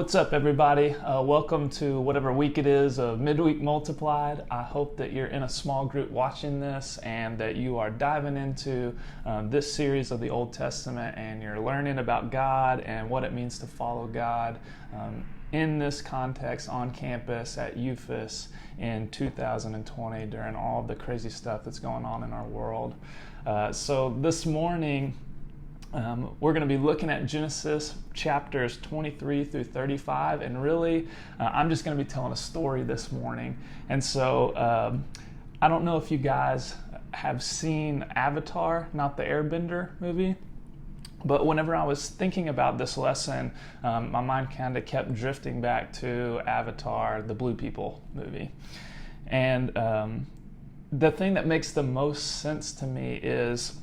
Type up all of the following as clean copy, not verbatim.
What's up, everybody? Welcome to whatever week it is of Midweek Multiplied. I hope that you're in a small group watching this and that you are diving into this series of the Old Testament and you're learning about God and what it means to follow God in this context on campus at UAFS in 2020 during all the crazy stuff that's going on in our world. So this morning, we're going to be looking at Genesis chapters 23 through 35, and really I'm just going to be telling a story this morning. And so I don't know if you guys have seen Avatar, not the Airbender movie, but whenever I was thinking about this lesson, my mind kind of kept drifting back to Avatar, the Blue People movie. And the thing that makes the most sense to me is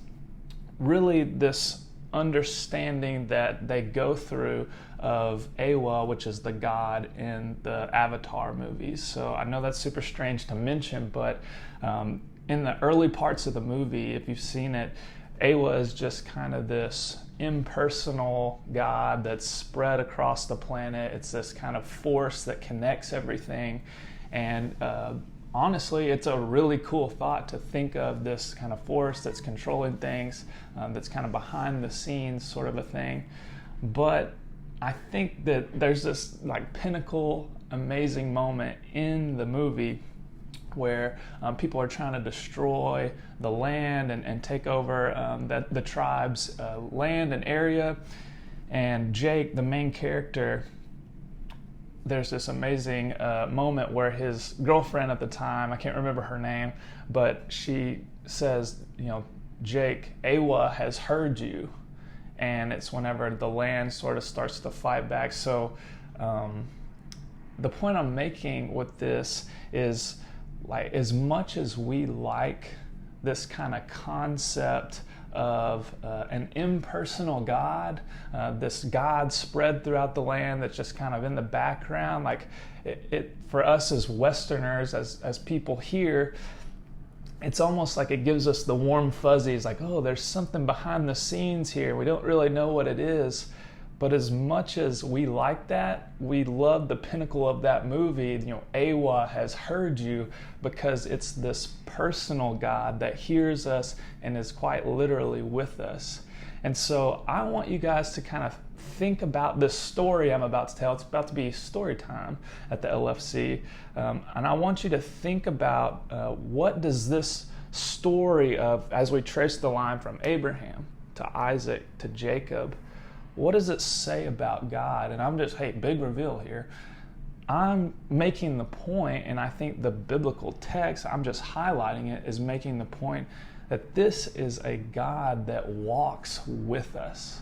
really this understanding that they go through of Awa, which is the god in the Avatar movies. So I know that's super strange to mention, but in the early parts of the movie, if you've seen it, Awa is just kind of this impersonal god that's spread across the planet. It's this kind of force that connects everything. And honestly, it's a really cool thought to think of this kind of force that's controlling things, that's kind of behind the scenes sort of a thing. But I think that there's this like pinnacle, amazing moment in the movie where people are trying to destroy the land and take over the tribe's land and area. And Jake, the main character, there's this amazing moment where his girlfriend at the time, I can't remember her name, but she says, Jake, Awa has heard you. And it's whenever the land sort of starts to fight back. So the point I'm making with this is, like, as much as we like this kind of concept of an impersonal God, this God spread throughout the land that's just kind of in the background. Like it for us as Westerners, as people here, it's almost like it gives us the warm fuzzies, like, oh, there's something behind the scenes here. We don't really know what it is. But as much as we like that, we love the pinnacle of that movie, Awa has heard you, because it's this personal God that hears us and is quite literally with us. And so I want you guys to kind of think about this story I'm about to tell. It's about to be story time at the LFC. And I want you to think about what does this story of, as we trace the line from Abraham to Isaac to Jacob, what does it say about God? And I'm just, big reveal here. I'm making the point, and I think the biblical text, I'm just highlighting it, is making the point that this is a God that walks with us.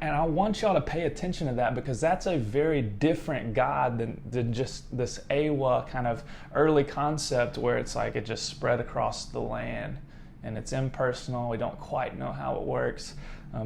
And I want y'all to pay attention to that, because that's a very different God than just this Awa kind of early concept where it's like it just spread across the land and it's impersonal. We don't quite know how it works.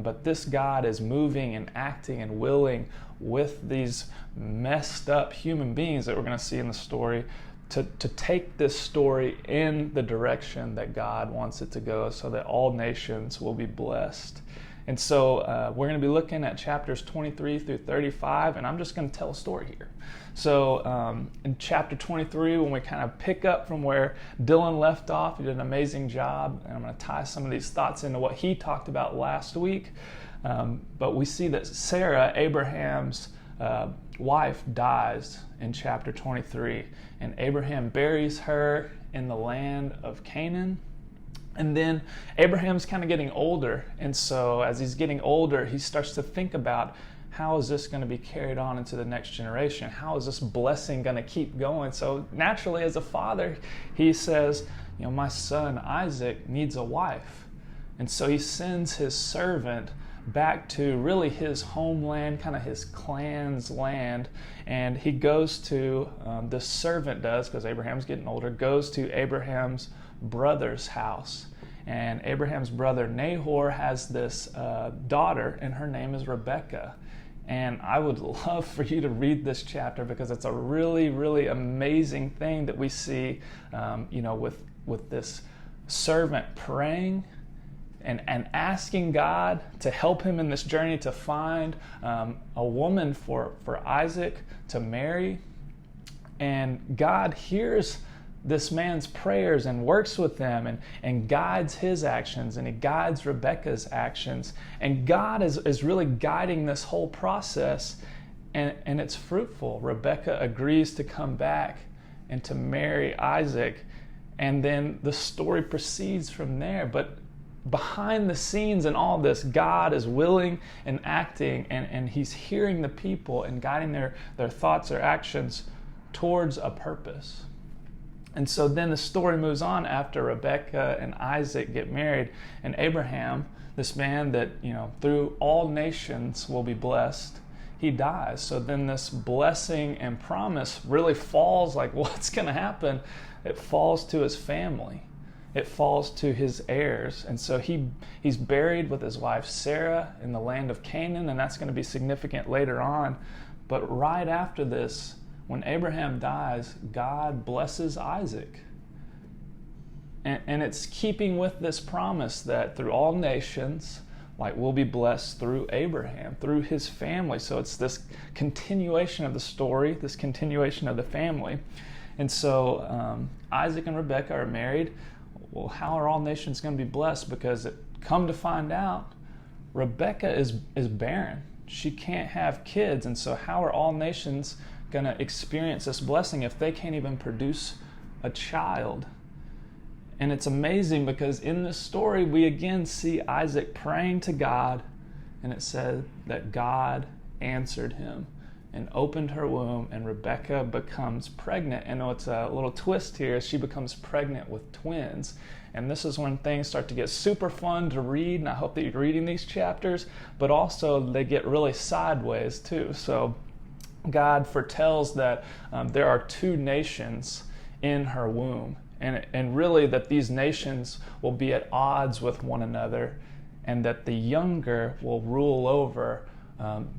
But this God is moving and acting and willing with these messed up human beings that we're going to see in the story to take this story in the direction that God wants it to go, so that all nations will be blessed. And so we're going to be looking at chapters 23 through 35, and I'm just going to tell a story here. So in chapter 23, when we kind of pick up from where Dylan left off, he did an amazing job, and I'm going to tie some of these thoughts into what he talked about last week. But we see that Sarah, Abraham's wife, dies in chapter 23, and Abraham buries her in the land of Canaan. And then Abraham's kind of getting older, and so as he's getting older, he starts to think about, how is this going to be carried on into the next generation? How is this blessing going to keep going? So naturally, as a father, he says, my son Isaac needs a wife. And so he sends his servant back to really his homeland, kind of his clan's land. And he goes to, this servant does, because Abraham's getting older, goes to Abraham's brother's house. And Abraham's brother Nahor has this daughter, and her name is Rebecca. And I would love for you to read this chapter, because it's a really, really amazing thing that we see, with this servant praying and asking God to help him in this journey to find a woman for Isaac to marry. And God hears this man's prayers and works with them and guides his actions, and he guides Rebekah's actions. And God is really guiding this whole process, and it's fruitful. Rebekah agrees to come back and to marry Isaac, and then the story proceeds from there. But behind the scenes in all this, God is willing and acting, and he's hearing the people and guiding their thoughts or actions towards a purpose. And so then the story moves on after Rebekah and Isaac get married, and Abraham, this man that, through all nations will be blessed, he dies. So then this blessing and promise really falls, like what's going to happen? It falls to his family. It falls to his heirs. And so he's buried with his wife Sarah in the land of Canaan, and that's going to be significant later on. But right after this, when Abraham dies, God blesses Isaac. And it's keeping with this promise that through all nations, we'll be blessed through Abraham, through his family. So it's this continuation of the story, this continuation of the family. And so Isaac and Rebekah are married. Well, how are all nations going to be blessed? Because come to find out, Rebekah is barren. She can't have kids. And so how are all nations going to experience this blessing if they can't even produce a child? And it's amazing because in this story, we again see Isaac praying to God, and it said that God answered him and opened her womb, and Rebekah becomes pregnant. And what's a little twist here is she becomes pregnant with twins. And this is when things start to get super fun to read, and I hope that you're reading these chapters, but also they get really sideways too. So God foretells that there are two nations in her womb, and really that these nations will be at odds with one another, and that the younger will rule over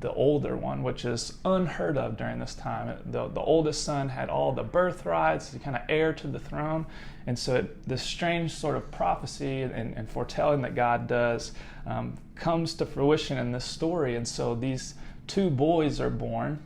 the older one, which is unheard of during this time. The oldest son had all the birthrights, the kind of heir to the throne. And so this strange sort of prophecy and foretelling that God does comes to fruition in this story. And so these two boys are born.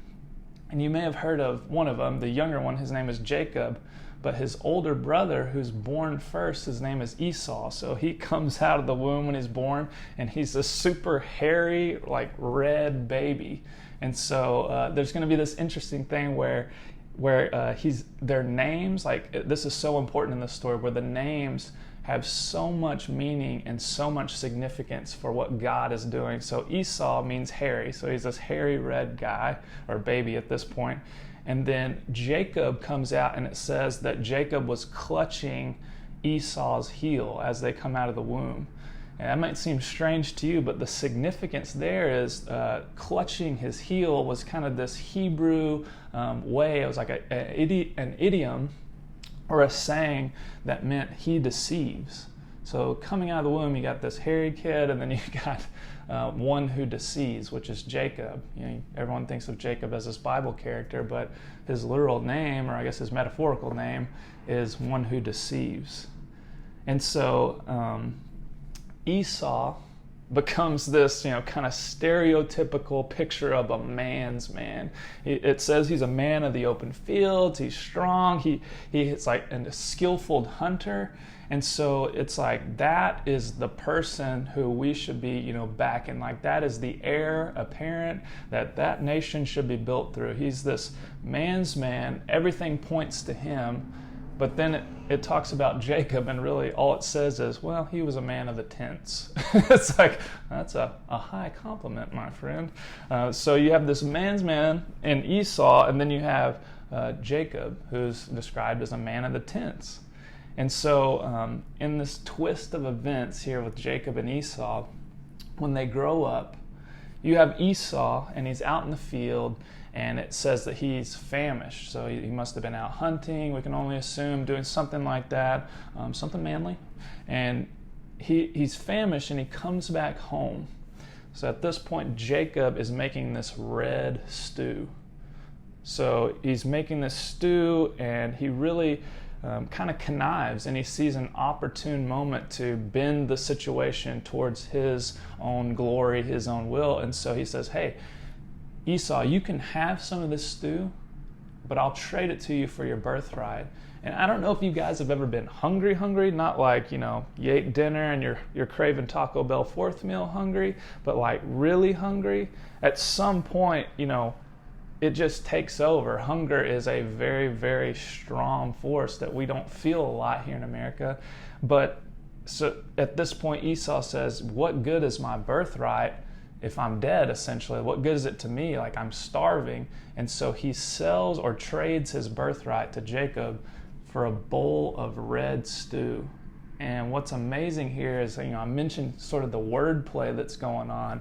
And you may have heard of one of them, the younger one, his name is Jacob. But his older brother, who's born first, his name is Esau. So he comes out of the womb when he's born, and he's this super hairy, red baby. And so there's going to be this interesting thing where their names, this is so important in this story, where the names have so much meaning and so much significance for what God is doing. So Esau means hairy. So he's this hairy red guy, or baby at this point. And then Jacob comes out, and it says that Jacob was clutching Esau's heel as they come out of the womb. And that might seem strange to you, but the significance there is clutching his heel was kind of this Hebrew way. It was like an idiom or a saying that meant he deceives. So coming out of the womb, you got this hairy kid, and then you got one who deceives, which is Jacob. Everyone thinks of Jacob as this Bible character, but his literal name, or I guess his metaphorical name, is one who deceives. And so Esau becomes this, kind of stereotypical picture of a man's man. It says he's a man of the open fields. He's strong. He's like a skillful hunter. And so it's like that is the person who we should be, backing. Like that is the heir apparent that nation should be built through. He's this man's man. Everything points to him. But then it talks about Jacob, and really all it says is, well, he was a man of the tents. It's like, that's a high compliment, my friend. So you have this man's man in Esau, and then you have Jacob, who's described as a man of the tents. And so in this twist of events here with Jacob and Esau, when they grow up, you have Esau, and he's out in the field, and it says that he's famished. So he must have been out hunting, we can only assume, doing something like that, something manly. And he's famished, and he comes back home. So at this point, Jacob is making this red stew. So he's making this stew, and he really kind of connives, and he sees an opportune moment to bend the situation towards his own glory, his own will. And so he says, hey, Esau, you can have some of this stew, but I'll trade it to you for your birthright. And I don't know if you guys have ever been hungry, not like, you ate dinner and you're craving Taco Bell fourth meal hungry, but like really hungry. At some point, it just takes over. Hunger is a very, very strong force that we don't feel a lot here in America. But so at this point, Esau says, what good is my birthright if I'm dead, essentially? What good is it to me? Like, I'm starving. And so he sells or trades his birthright to Jacob for a bowl of red stew. And what's amazing here is, I mentioned sort of the wordplay that's going on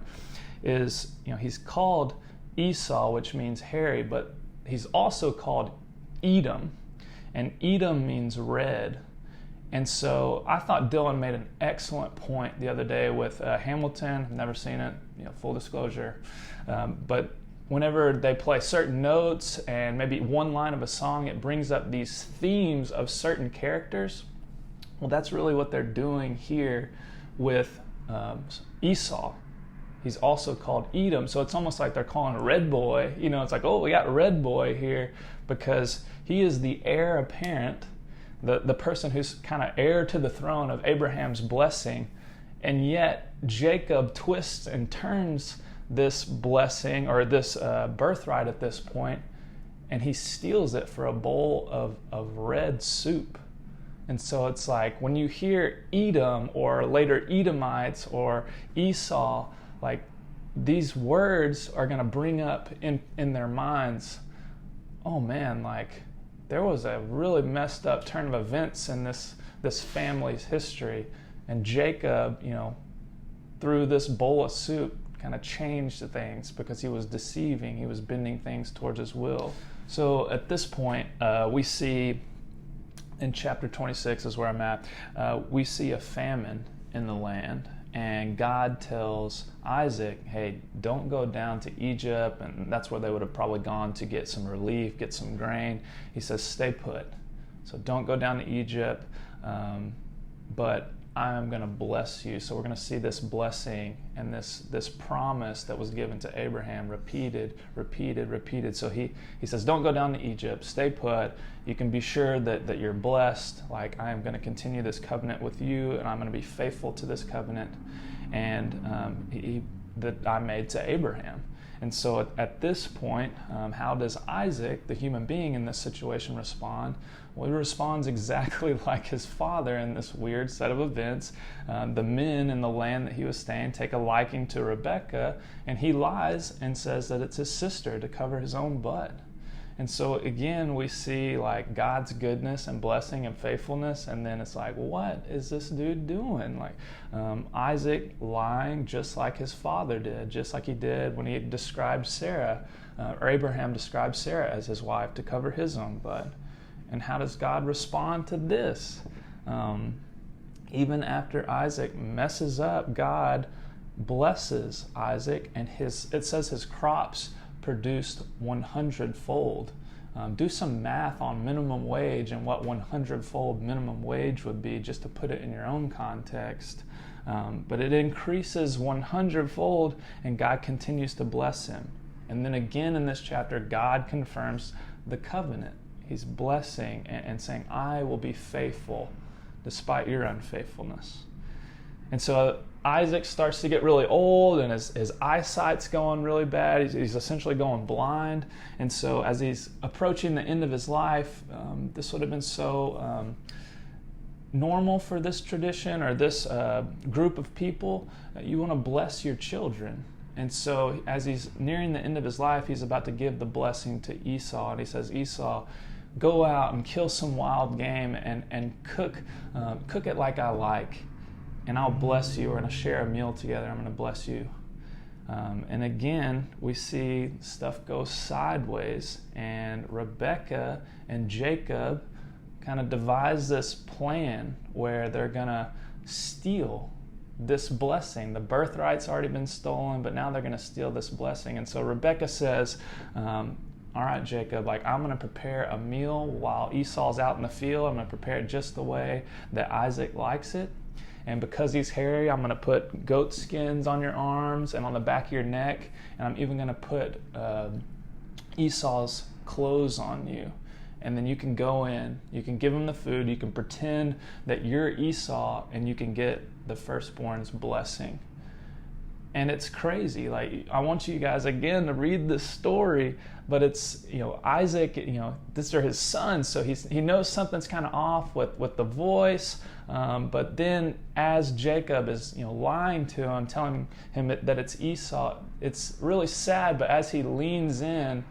is, he's called Esau, which means hairy, but he's also called Edom. And Edom means red. And so I thought Dylan made an excellent point the other day with Hamilton. I've never seen it, full disclosure. But whenever they play certain notes and maybe one line of a song, it brings up these themes of certain characters. Well, that's really what they're doing here with Esau. He's also called Edom. So it's almost like they're calling Red Boy. It's like, oh, we got Red Boy here because he is the heir apparent, the person who's kind of heir to the throne of Abraham's blessing. And yet Jacob twists and turns this blessing or this birthright at this point, and he steals it for a bowl of red soup. And so it's like when you hear Edom or later Edomites or Esau, like these words are going to bring up in their minds, oh man, like there was a really messed up turn of events in this family's history, and Jacob, through this bowl of soup, kind of changed things because he was deceiving, he was bending things towards his will. So at this point, we see in chapter 26 is where I'm at, we see a famine in the land, and God tells Isaac, hey, don't go down to Egypt, and that's where they would have probably gone to get some relief, get some grain. He says, stay put. So don't go down to Egypt, but I'm going to bless you. So we're going to see this blessing and this promise that was given to Abraham repeated. So he says, don't go down to Egypt, stay put. You can be sure that you're blessed. Like, I am going to continue this covenant with you, and I'm going to be faithful to this covenant and that I made to Abraham. And so at this point, how does Isaac, the human being in this situation, respond? Well, he responds exactly like his father in this weird set of events. The men in the land that he was staying take a liking to Rebekah, and he lies and says that it's his sister to cover his own butt. And so again, we see like God's goodness and blessing and faithfulness, and then it's like, what is this dude doing? Like Isaac lying just like his father did, just like he did when he described Sarah, or Abraham described Sarah as his wife to cover his own butt. And how does God respond to this? Even after Isaac messes up, God blesses Isaac, and it says his crops produced 100-fold. Do some math on minimum wage and what 100-fold minimum wage would be, just to put it in your own context. But it increases 100-fold, and God continues to bless him. And then again in this chapter, God confirms the covenant. He's blessing and saying, I will be faithful despite your unfaithfulness. And so Isaac starts to get really old, and his eyesight's going really bad. He's essentially going blind. And so as he's approaching the end of his life, this would have been so normal for this tradition or this group of people. You want to bless your children. And so as he's nearing the end of his life, he's about to give the blessing to Esau. And he says, Esau, go out and kill some wild game and cook it like I like. And I'll bless you. We're going to share a meal together. I'm going to bless you. And again, we see stuff go sideways. And Rebekah and Jacob kind of devise this plan where they're going to steal this blessing. The birthright's already been stolen, but now they're going to steal this blessing. And so Rebekah says, all right, Jacob, like I'm going to prepare a meal while Esau's out in the field. I'm going to prepare it just the way that Isaac likes it. And because he's hairy, I'm going to put goat skins on your arms and on the back of your neck. And I'm even going to put Esau's clothes on you. And then you can go in, you can give him the food, you can pretend that you're Esau, and you can get the firstborn's blessing. And it's crazy. Like, I want you guys again to read this story, but it's, Isaac, these are his sons, so he knows something's kind of off with the voice. But then as Jacob is, lying to him, telling him that it's Esau, it's really sad, but as he leans in,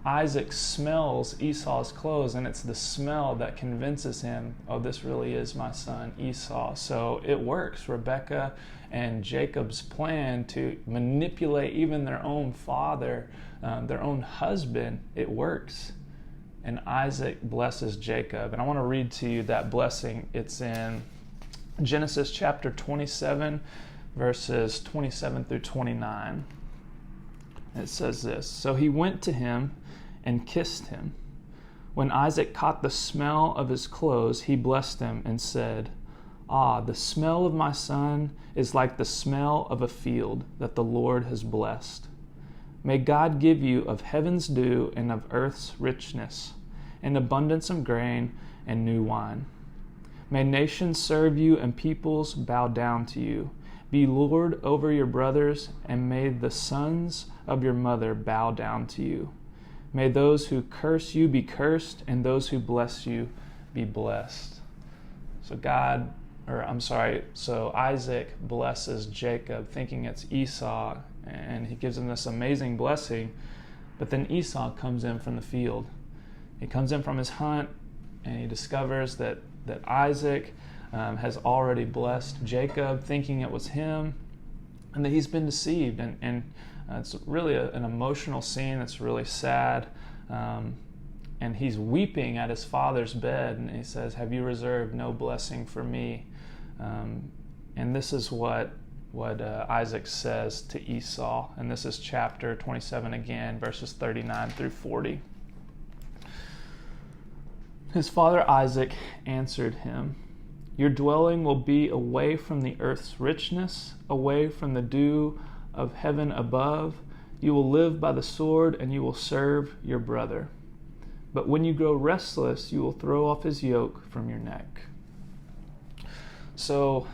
Isaac smells Esau's clothes, and it's the smell that convinces him, oh, this really is my son Esau. So it works. Rebekah and Jacob's plan to manipulate even their own father, their own husband, it works. And Isaac blesses Jacob. And I want to read to you that blessing. It's in Genesis chapter 27, verses 27 through 29. It says this: So he went to him and kissed him. When Isaac caught the smell of his clothes, he blessed him and said, Ah, the smell of my son is like the smell of a field that the Lord has blessed. May God give you of heaven's dew and of earth's richness, and abundance of grain and new wine. May nations serve you and peoples bow down to you. Be Lord over your brothers, and may the sons of your mother bow down to you. May those who curse you be cursed, and those who bless you be blessed. So Isaac blesses Jacob, thinking it's Esau, and he gives him this amazing blessing. But then Esau comes in from the field. He comes in from his hunt, and he discovers that Isaac has already blessed Jacob, thinking it was him, and that he's been deceived. And it's really an emotional scene. It's really sad. And he's weeping at his father's bed, and he says, have you reserved no blessing for me? And this is what Isaac says to Esau. And this is chapter 27 again, verses 39 through 40. His father Isaac answered him, Your dwelling will be away from the earth's richness, away from the dew of heaven above. You will live by the sword, and you will serve your brother. But when you grow restless, you will throw off his yoke from your neck. So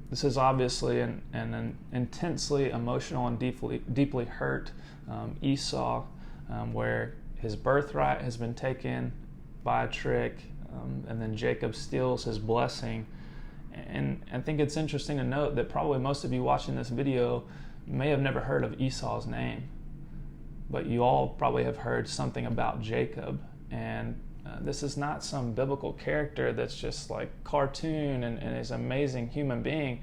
this is obviously an intensely emotional and deeply hurt Esau, where his birthright has been taken by a trick, and then Jacob steals his blessing. And I think it's interesting to note that probably most of you watching this video may have never heard of Esau's name, but you all probably have heard something about Jacob. And this is not some biblical character that's just like cartoon and is an amazing human being.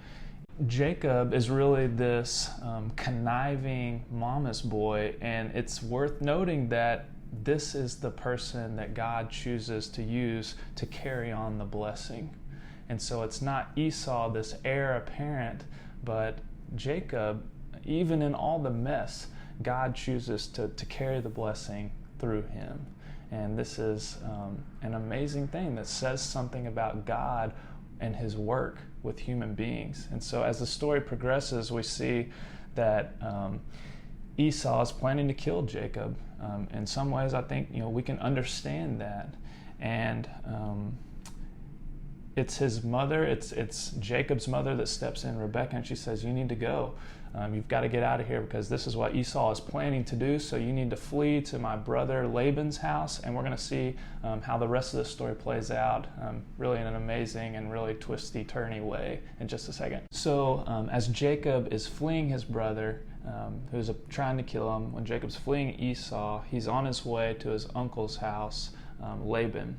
Jacob is really this conniving mama's boy, and it's worth noting that this is the person that God chooses to use to carry on the blessing. And so it's not Esau, this heir apparent, but Jacob, even in all the mess, God chooses to carry the blessing through him. And this is an amazing thing that says something about God and his work with human beings. And so as the story progresses, we see that Esau is planning to kill Jacob. In some ways, I think we can understand that. And it's his mother, it's Jacob's mother that steps in, Rebekah, and she says, you need to go. You've got to get out of here because this is what Esau is planning to do. So you need to flee to my brother Laban's house. And we're going to see how the rest of the story plays out, really in an amazing and really twisty-turny way in just a second. So as Jacob is fleeing his brother, who's trying to kill him, when Jacob's fleeing Esau, he's on his way to his uncle's house, Laban.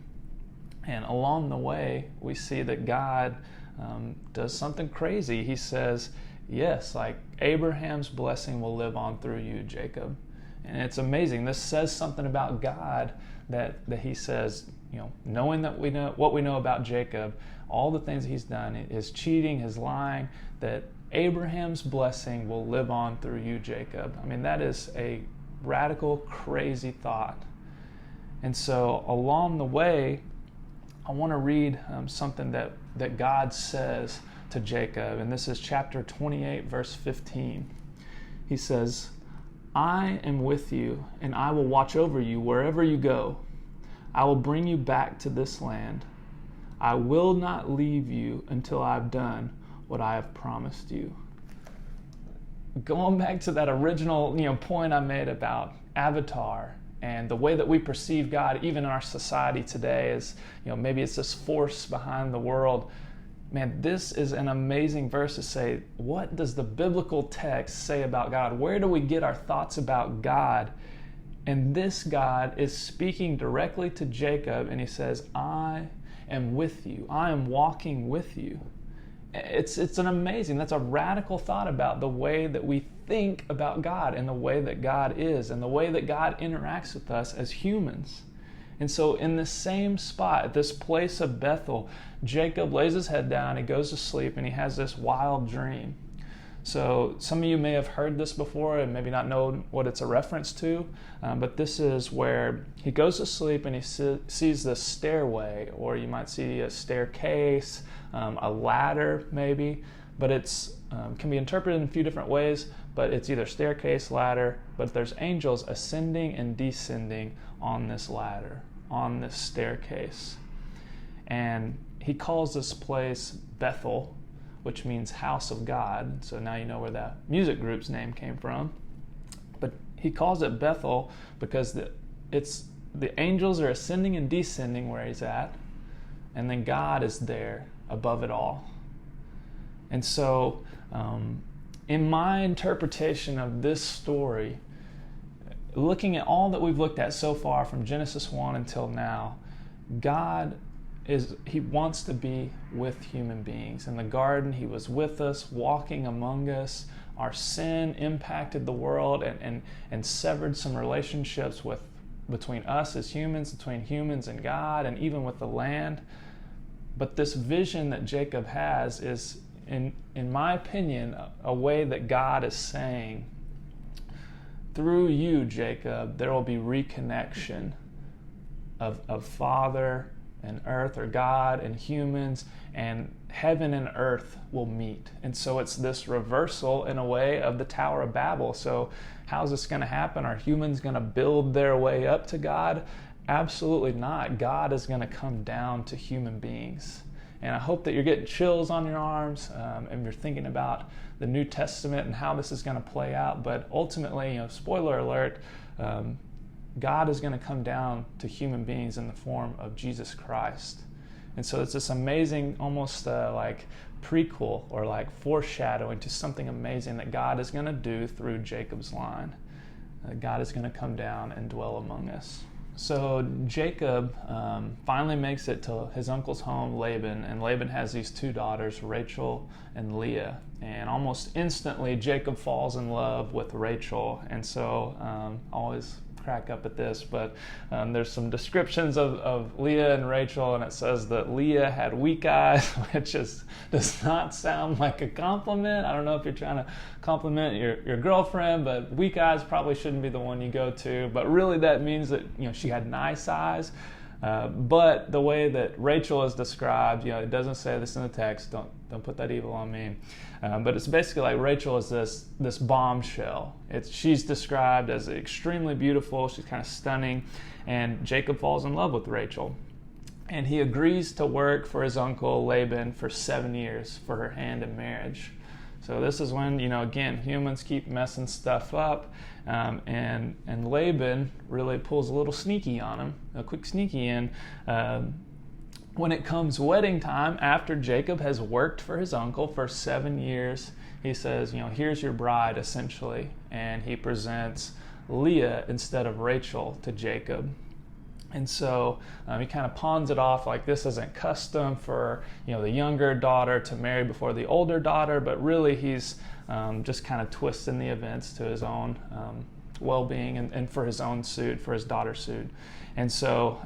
And along the way, we see that God does something crazy. He says, yes, like Abraham's blessing will live on through you, Jacob. And it's amazing. This says something about God that he says, knowing that we know what we know about Jacob, all the things he's done, his cheating, his lying, that Abraham's blessing will live on through you, Jacob. I mean, that is a radical, crazy thought. And so along the way, I want to read something that God says to Jacob, and this is chapter 28, verse 15. He says, I am with you, and I will watch over you wherever you go. I will bring you back to this land. I will not leave you until I've done what I have promised you. Going back to that original point I made about Avatar and the way that we perceive God, even in our society today, is maybe it's this force behind the world. Man, this is an amazing verse to say, what does the biblical text say about God? Where do we get our thoughts about God? And this God is speaking directly to Jacob, and he says, I am with you. I am walking with you. It's an amazing, that's a radical thought about the way that we think about God and the way that God is and the way that God interacts with us as humans. And so in the same spot, at this place of Bethel, Jacob lays his head down, he goes to sleep, and he has this wild dream. So some of you may have heard this before and maybe not know what it's a reference to, but this is where he goes to sleep and he sees this stairway, or you might see a staircase, a ladder maybe, but it's can be interpreted in a few different ways, but it's either staircase, ladder, but there's angels ascending and descending on this ladder, on this staircase. And he calls this place Bethel, which means house of God. So now you know where that music group's name came from. But he calls it Bethel because the angels are ascending and descending where he's at, and then God is there above it all. And so in my interpretation of this story, looking at all that we've looked at so far from Genesis 1 until now, God he wants to be with human beings. In the garden, he was with us, walking among us. Our sin impacted the world and severed some relationships between us as humans, between humans and God, and even with the land. But this vision that Jacob has is, in my opinion, a way that God is saying, through you, Jacob, there will be reconnection of Father and earth, or God and humans, and heaven and earth will meet. And so it's this reversal in a way of the Tower of Babel. So how's this going to happen? Are humans going to build their way up to God? Absolutely not. God is going to come down to human beings. And I hope that you're getting chills on your arms and you're thinking about the New Testament and how this is going to play out. But ultimately, spoiler alert, God is going to come down to human beings in the form of Jesus Christ. And so it's this amazing, almost like prequel or like foreshadowing to something amazing that God is going to do through Jacob's line. God is going to come down and dwell among us. So Jacob finally makes it to his uncle's home, Laban, and Laban has these two daughters, Rachel and Leah. And almost instantly, Jacob falls in love with Rachel. And so always crack up at this, but there's some descriptions of Leah and Rachel, and it says that Leah had weak eyes, which does not sound like a compliment. I don't know if you're trying to compliment your girlfriend, but weak eyes probably shouldn't be the one you go to. But really, that means that she had nice eyes. But the way that Rachel is described, it doesn't say this in the text. Don't put that evil on me. But it's basically like Rachel is this bombshell. She's described as extremely beautiful. She's kind of stunning. And Jacob falls in love with Rachel. And he agrees to work for his uncle Laban for 7 years for her hand in marriage. So this is when, again, humans keep messing stuff up. And Laban really pulls a little sneaky on him, a quick sneaky in. When it comes wedding time, after Jacob has worked for his uncle for 7 years, he says, here's your bride, essentially. And he presents Leah instead of Rachel to Jacob. And so he kind of pawns it off like this isn't custom for the younger daughter to marry before the older daughter, but really he's just kind of twisting the events to his own well-being and for his own suit, for his daughter's suit. And so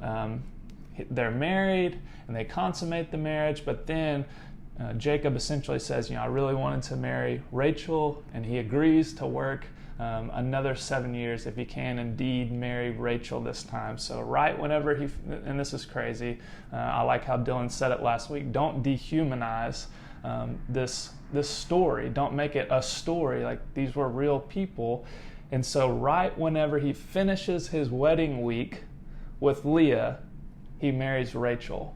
they're married and they consummate the marriage, but then Jacob essentially says, I really wanted to marry Rachel, and he agrees to work another 7 years if he can indeed marry Rachel this time. So right whenever and this is crazy, I like how Dylan said it last week, don't dehumanize this story. Don't make it a story. Like, these were real people. And so right whenever he finishes his wedding week with Leah, he marries Rachel.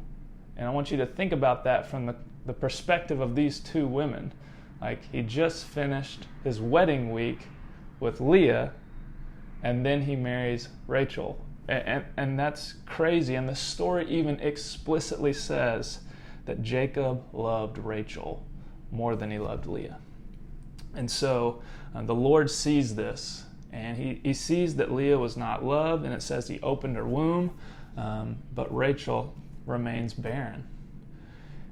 And I want you to think about that from the perspective of these two women. Like, he just finished his wedding week with Leah, and then he marries Rachel. And that's crazy. And the story even explicitly says that Jacob loved Rachel more than he loved Leah. And so the Lord sees this, and he sees that Leah was not loved, and it says he opened her womb, but Rachel remains barren.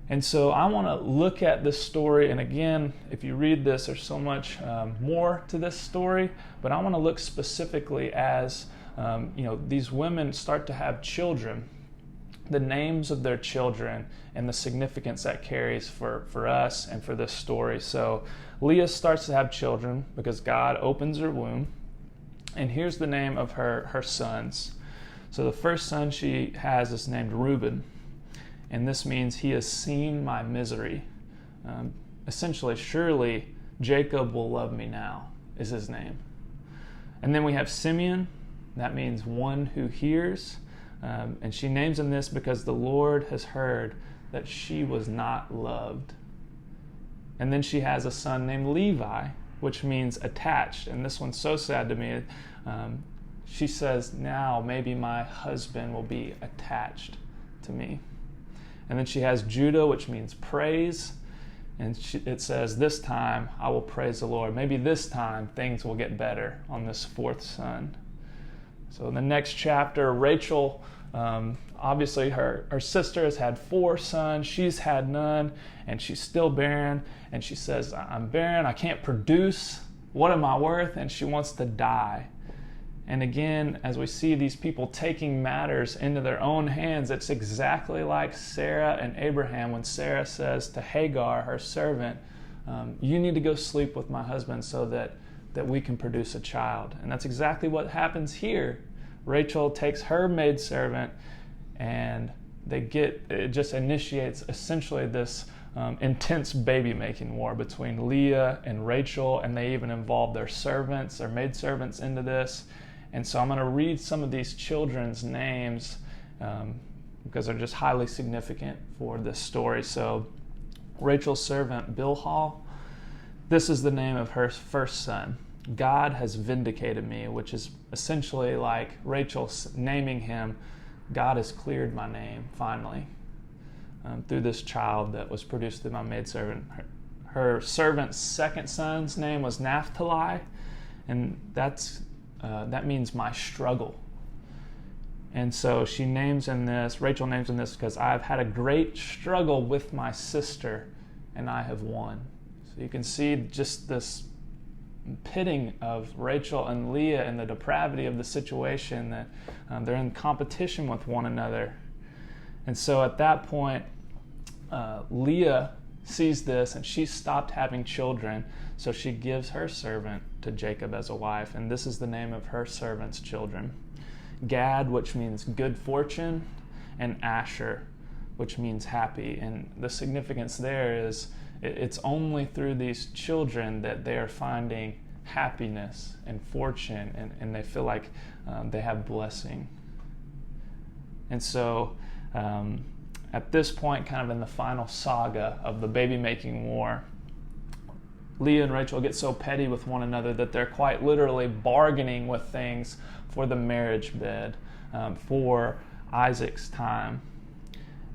And so I want to look at this story, and again, if you read this, there's so much more to this story, but I want to look specifically as these women start to have children, the names of their children, and the significance that carries for us and for this story. So Leah starts to have children because God opens her womb, and here's the name of her sons. So the first son she has is named Reuben. And this means he has seen my misery. Essentially, surely Jacob will love me now, is his name. And then we have Simeon. That means one who hears. And she names him this because the Lord has heard that she was not loved. And then she has a son named Levi, which means attached. And this one's so sad to me. She says, now maybe my husband will be attached to me. And then she has Judah, which means praise. And it says, this time I will praise the Lord. Maybe this time things will get better on this fourth son. So in the next chapter, Rachel, obviously her sister has had 4 sons. She's had none, and she's still barren. And she says, I'm barren. I can't produce. What am I worth? And she wants to die. And again, as we see these people taking matters into their own hands, it's exactly like Sarah and Abraham when Sarah says to Hagar, her servant, you need to go sleep with my husband so that we can produce a child. And that's exactly what happens here. Rachel takes her maidservant, and it just initiates essentially this intense baby-making war between Leah and Rachel, and they even involve their servants, their maidservants into this. And so I'm going to read some of these children's names because they're just highly significant for this story. So Rachel's servant Bilhah, this is the name of her first son. God has vindicated me, which is essentially like Rachel naming him, God has cleared my name finally through this child that was produced through my maidservant. Her servant's second son's name was Naphtali, and that means my struggle. And so Rachel names him this because I've had a great struggle with my sister and I have won. So you can see just this pitting of Rachel and Leah and the depravity of the situation, that they're in competition with one another. And so at that point, Leah sees this and she stopped having children, so she gives her servant to Jacob as a wife, and this is the name of her servant's children: Gad, which means good fortune, and Asher, which means happy. And the significance there is it's only through these children that they are finding happiness and fortune, and they feel like they have blessing. And so at this point, kind of in the final saga of the baby-making war, Leah and Rachel get so petty with one another that they're quite literally bargaining with things for the marriage bed, for Isaac's time,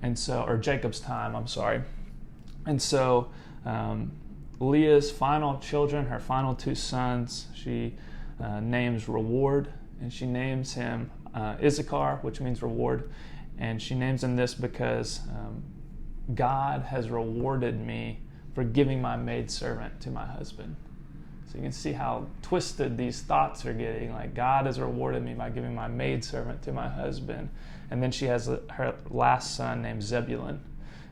or Jacob's time, I'm sorry. And so Leah's final children, her final 2 sons, she names reward, and she names him Issachar, which means reward. And she names him this because God has rewarded me for giving my maidservant to my husband. So you can see how twisted these thoughts are getting. Like, God has rewarded me by giving my maidservant to my husband. And then she has her last son named Zebulun.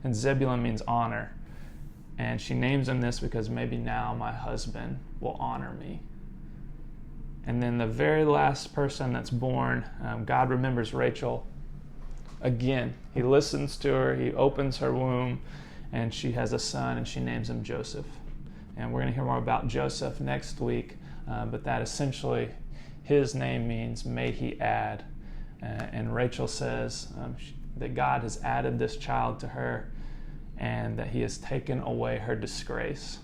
And Zebulun means honor. And she names him this because maybe now my husband will honor me. And then the very last person that's born, God remembers Rachel. Again, he listens to her, he opens her womb, and she has a son, and she names him Joseph. And we're going to hear more about Joseph next week, but that essentially, his name means may he add. And Rachel says that God has added this child to her and that he has taken away her disgrace.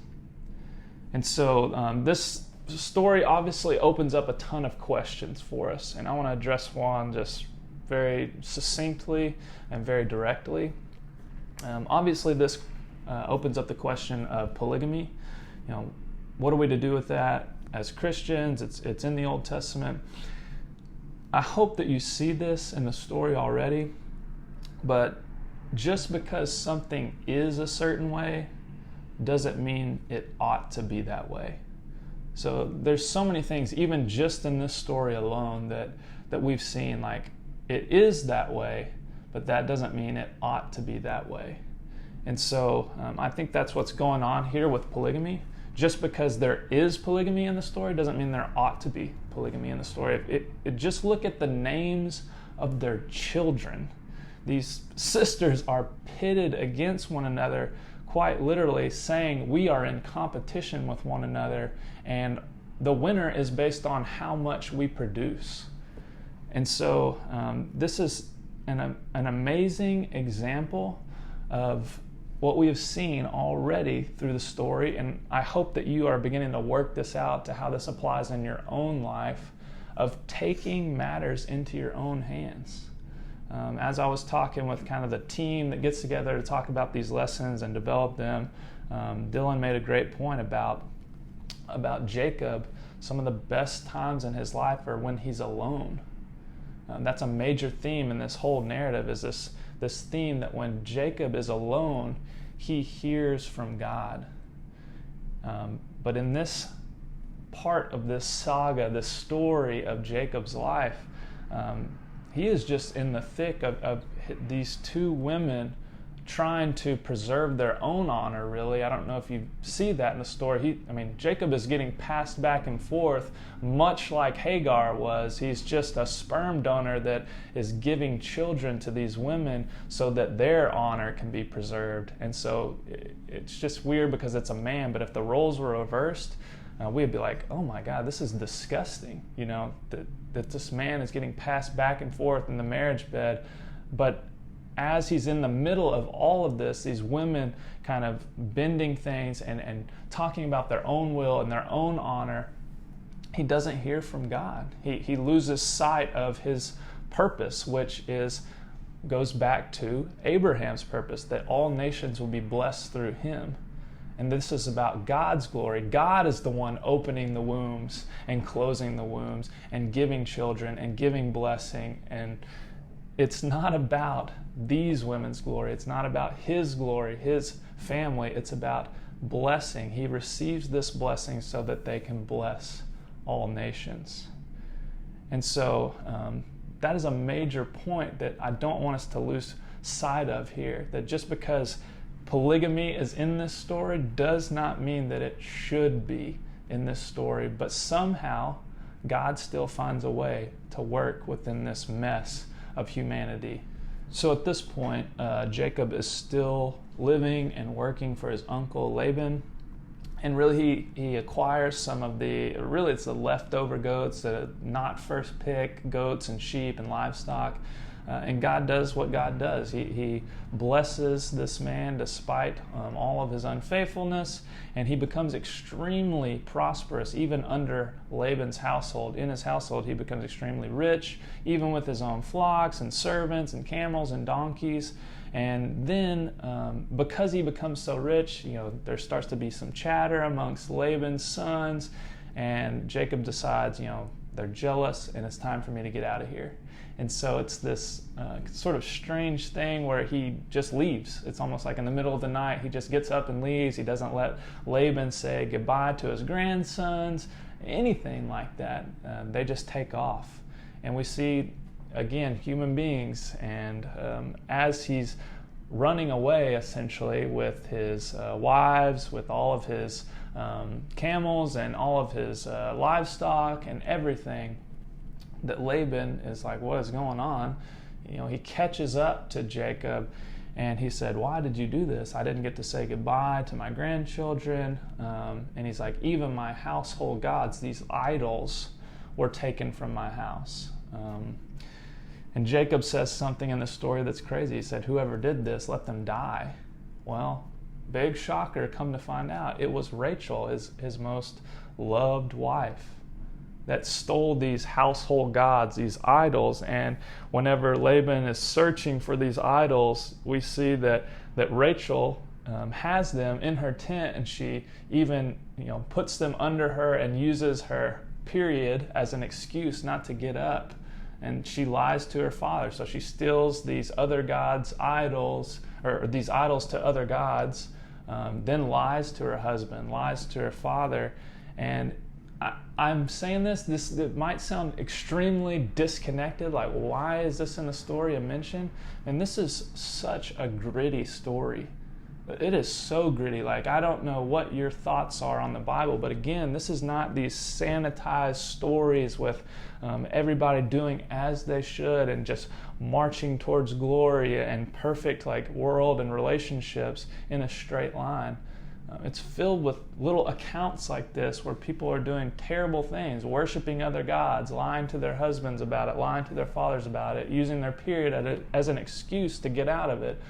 And so this story obviously opens up a ton of questions for us, and I want to address one just very succinctly and very directly. Obviously, this opens up the question of polygamy. What are we to do with that as Christians? It's in the Old Testament. I hope that you see this in the story already, but just because something is a certain way doesn't mean it ought to be that way. So there's so many things, even just in this story alone, that we've seen, like, it is that way, but that doesn't mean it ought to be that way. And so I think that's what's going on here with polygamy. Just because there is polygamy in the story doesn't mean there ought to be polygamy in the story. Just look at the names of their children. These sisters are pitted against one another, quite literally saying we are in competition with one another, and the winner is based on how much we produce. And so this is an amazing example of what we have seen already through the story, and I hope that you are beginning to work this out to how this applies in your own life, of taking matters into your own hands. As I was talking with kind of the team that gets together to talk about these lessons and develop them, Dylan made a great point about Jacob. Some of the best times in his life are when he's alone. That's a major theme in this whole narrative, is this theme that when Jacob is alone, he hears from God. But in this part of this saga, this story of Jacob's life, he is just in the thick of these two women trying to preserve their own honor, really. I don't know if you see that in the story. Jacob is getting passed back and forth, much like Hagar was. He's just a sperm donor that is giving children to these women so that their honor can be preserved. And so it's just weird because it's a man, but if the roles were reversed, we'd be like, oh my God, this is disgusting, that this man is getting passed back and forth in the marriage bed. But as he's in the middle of all of this, these women kind of bending things and talking about their own will and their own honor, he doesn't hear from God. He loses sight of his purpose, which goes back to Abraham's purpose, that all nations will be blessed through him. And this is about God's glory. God is the one opening the wombs and closing the wombs and giving children and giving blessing. And it's not about these women's glory. It's not about his glory, his family. It's about blessing. He receives this blessing so that they can bless all nations. And so that is a major point that I don't want us to lose sight of here, that just because polygamy is in this story does not mean that it should be in this story, but somehow God still finds a way to work within this mess of humanity. So at this point, Jacob is still living and working for his uncle Laban, and really he acquires some of it's the leftover goats, the not first pick goats and sheep and livestock. And God does what God does. He blesses this man despite all of his unfaithfulness, and he becomes extremely prosperous even under Laban's household. In his household, he becomes extremely rich, even with his own flocks and servants and camels and donkeys. And then because he becomes so rich, there starts to be some chatter amongst Laban's sons, and Jacob decides, they're jealous and it's time for me to get out of here. And so it's this sort of strange thing where he just leaves. It's almost like in the middle of the night, he just gets up and leaves. He doesn't let Laban say goodbye to his grandsons, anything like that. They just take off. And we see, again, human beings. And as he's running away essentially with his wives, with all of his camels and all of his livestock and everything, that Laban is like, what is going on? He catches up to Jacob and he said, why did you do this? I didn't get to say goodbye to my grandchildren. And he's like, even my household gods, these idols, were taken from my house. And Jacob says something in the story that's crazy. He said, whoever did this, let them die. Well, big shocker, come to find out, it was Rachel, his most loved wife, that stole these household gods, these idols. And whenever Laban is searching for these idols, we see that Rachel has them in her tent, and she even puts them under her and uses her period as an excuse not to get up. And she lies to her father. So she steals these other gods' idols, or these idols to other gods, then lies to her husband, lies to her father. And I'm saying this it might sound extremely disconnected, like why is this in the story a mention? And this is such a gritty story. It is so gritty. Like, I don't know what your thoughts are on the Bible, but again, this is not these sanitized stories with everybody doing as they should and just marching towards glory and perfect world and relationships in a straight line. It's filled with little accounts like this where people are doing terrible things, worshiping other gods, lying to their husbands about it, lying to their fathers about it, using their period as an excuse to get out of it.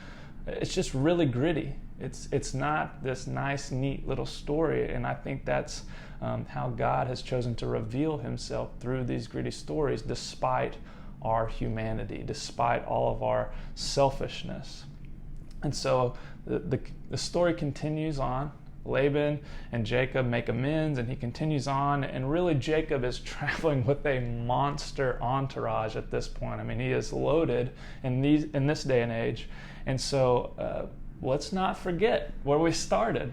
It's just really gritty. It's not this nice, neat little story, and I think that's how God has chosen to reveal himself through these gritty stories, despite our humanity, despite all of our selfishness. And so the story continues on. Laban and Jacob make amends, and he continues on, and really Jacob is traveling with a monster entourage at this point. I mean, he is loaded in this day and age. And so let's not forget where we started.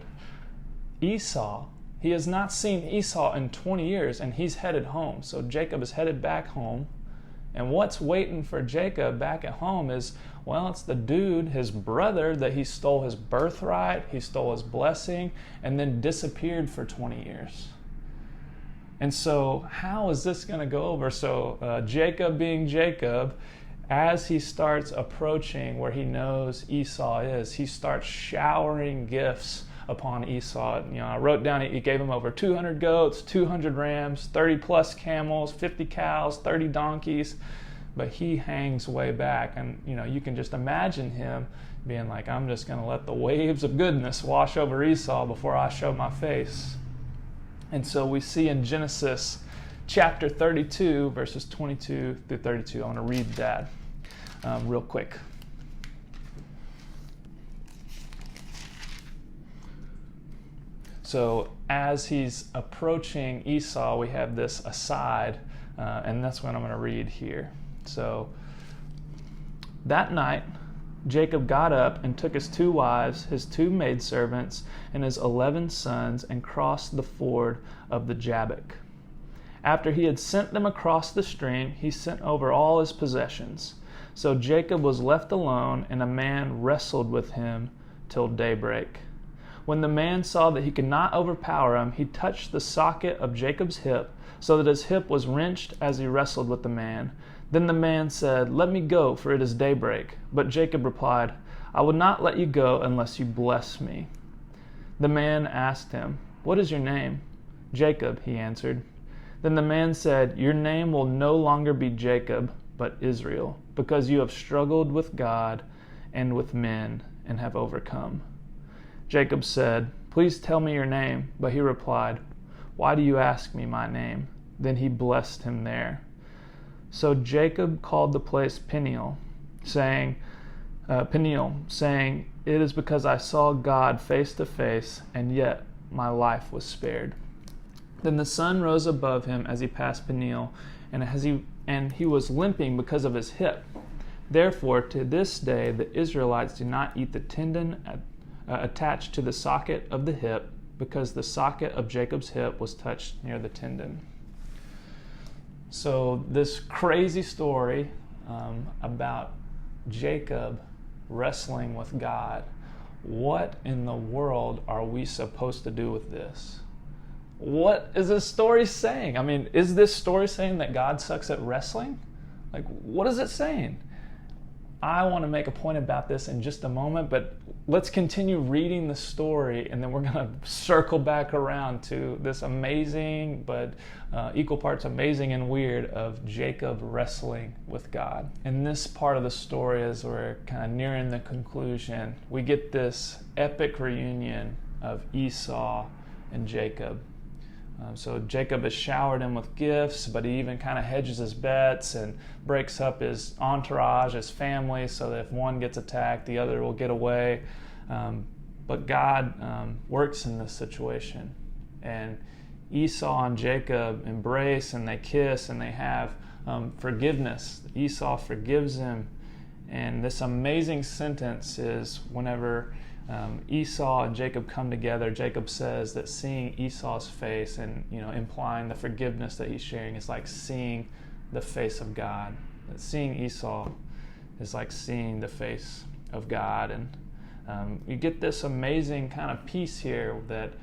Esau. He has not seen Esau in 20 years, and he's headed home. So Jacob is headed back home. And what's waiting for Jacob back at home is, well, it's the dude, his brother, that he stole his birthright, he stole his blessing, and then disappeared for 20 years. And so how is this going to go over? So Jacob being Jacob, as he starts approaching where he knows Esau is, he starts showering gifts upon Esau. I wrote down he gave him over 200 goats, 200 rams, 30 plus camels, 50 cows, 30 donkeys, but he hangs way back. And you can just imagine him being like, I'm just going to let the waves of goodness wash over Esau before I show my face. And so we see in Genesis chapter 32, verses 22 through 32. I want to read that real quick. So as he's approaching Esau, we have this aside, and that's what I'm going to read here. So that night, Jacob got up and took his 2 wives, his 2 maidservants, and his 11 sons, and crossed the ford of the Jabbok. After he had sent them across the stream, he sent over all his possessions. So Jacob was left alone, and a man wrestled with him till daybreak. When the man saw that he could not overpower him, he touched the socket of Jacob's hip, so that his hip was wrenched as he wrestled with the man. Then the man said, "Let me go, for it is daybreak." But Jacob replied, "I will not let you go unless you bless me." The man asked him, "What is your name?" "Jacob," he answered. Then the man said, "Your name will no longer be Jacob, but Israel, because you have struggled with God and with men and have overcome." Jacob said, "Please tell me your name." But he replied, "Why do you ask me my name?" Then he blessed him there. So Jacob called the place Peniel, saying, "It is because I saw God face to face, and yet my life was spared." Then the sun rose above him as he passed Peniel, and he was limping because of his hip. Therefore, to this day, the Israelites do not eat the tendon attached to the socket of the hip, because the socket of Jacob's hip was touched near the tendon. So this crazy story about Jacob wrestling with God. What in the world are we supposed to do with this? What is this story saying? I mean, is this story saying that God sucks at wrestling? Like, what is it saying? I want to make a point about this in just a moment, but let's continue reading the story, and then we're going to circle back around to this amazing, but equal parts amazing and weird, of Jacob wrestling with God. In this part of the story, as we're kind of nearing the conclusion, we get this epic reunion of Esau and Jacob. So Jacob has showered him with gifts, but he even kind of hedges his bets and breaks up his entourage, his family, so that if one gets attacked, the other will get away. But God works in this situation. And Esau and Jacob embrace, and they kiss, and they have forgiveness. Esau forgives him. And this amazing sentence is whenever Esau and Jacob come together, Jacob says that seeing Esau's face, and implying the forgiveness that he's sharing, is like seeing the face of God. That seeing Esau is like seeing the face of God. And you get this amazing kind of piece here that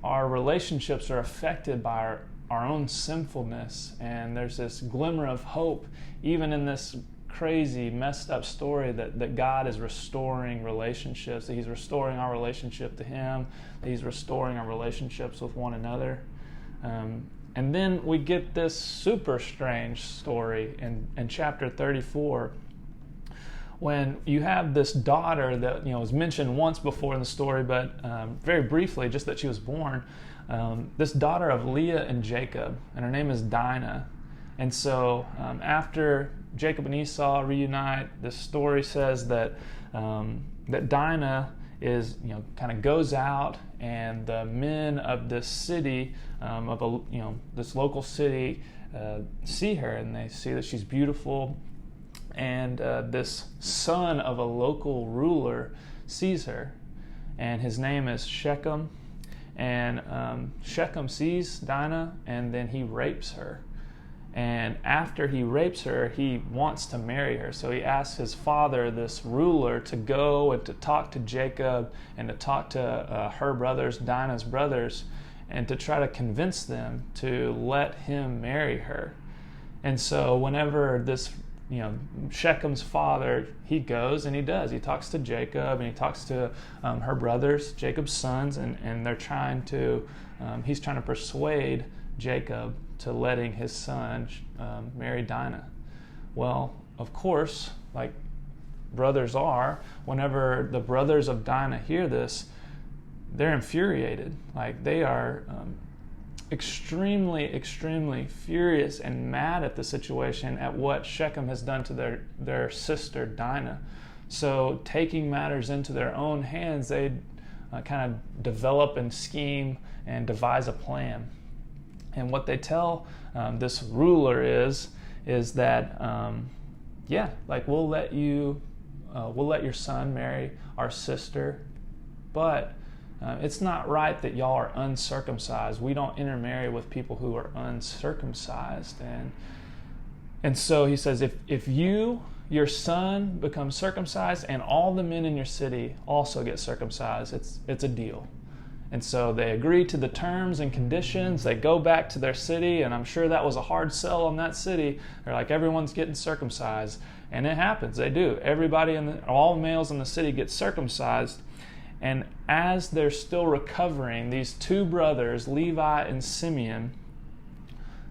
our relationships are affected by our own sinfulness, and there's this glimmer of hope even in this crazy, messed up story that God is restoring relationships, that He's restoring our relationship to Him, that He's restoring our relationships with one another. And then we get this super strange story in chapter 34, when you have this daughter that was mentioned once before in the story, but very briefly, just that she was born. This daughter of Leah and Jacob, and her name is Dinah. And so after Jacob and Esau reunite, the story says that Dinah is kind of goes out, and the men of this city, this local city, see her, and they see that she's beautiful. And this son of a local ruler sees her, and his name is Shechem. And Shechem sees Dinah, and then he rapes her. And after he rapes her, he wants to marry her. So he asks his father, this ruler, to go and to talk to Jacob and to talk to her brothers, Dinah's brothers, and to try to convince them to let him marry her. And so whenever this, Shechem's father, he goes and he does. He talks to Jacob, and he talks to her brothers, Jacob's sons, and they're trying to, he's trying to persuade Jacob to letting his son marry Dinah. Well, of course, like brothers are, whenever the brothers of Dinah hear this, they're infuriated. Like they are extremely furious and mad at the situation, at what Shechem has done to their sister Dinah. So taking matters into their own hands, they kind of develop and scheme and devise a plan. And what they tell this ruler is that we'll let your son marry our sister, but it's not right that y'all are uncircumcised. We don't intermarry with people who are uncircumcised. And so he says, if your son becomes circumcised, and all the men in your city also get circumcised, it's a deal. And so they agree to the terms and conditions. They go back to their city, and I'm sure that was a hard sell on that city. They're like, everyone's getting circumcised. And it happens. They do. Everybody, all males in the city get circumcised. And as they're still recovering, these two brothers, Levi and Simeon,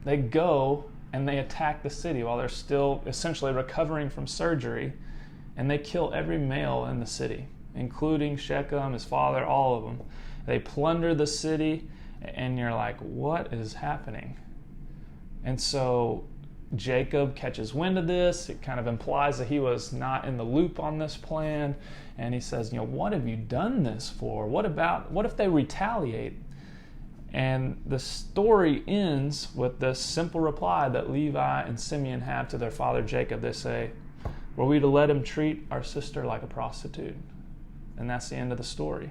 they go and they attack the city while they're still essentially recovering from surgery. And they kill every male in the city, including Shechem, his father, all of them. They plunder the city, and you're like, what is happening? And so Jacob catches wind of this. It kind of implies that he was not in the loop on this plan. And he says, what have you done this for? What if they retaliate? And the story ends with this simple reply that Levi and Simeon have to their father Jacob. They say, were we to let him treat our sister like a prostitute? And that's the end of the story.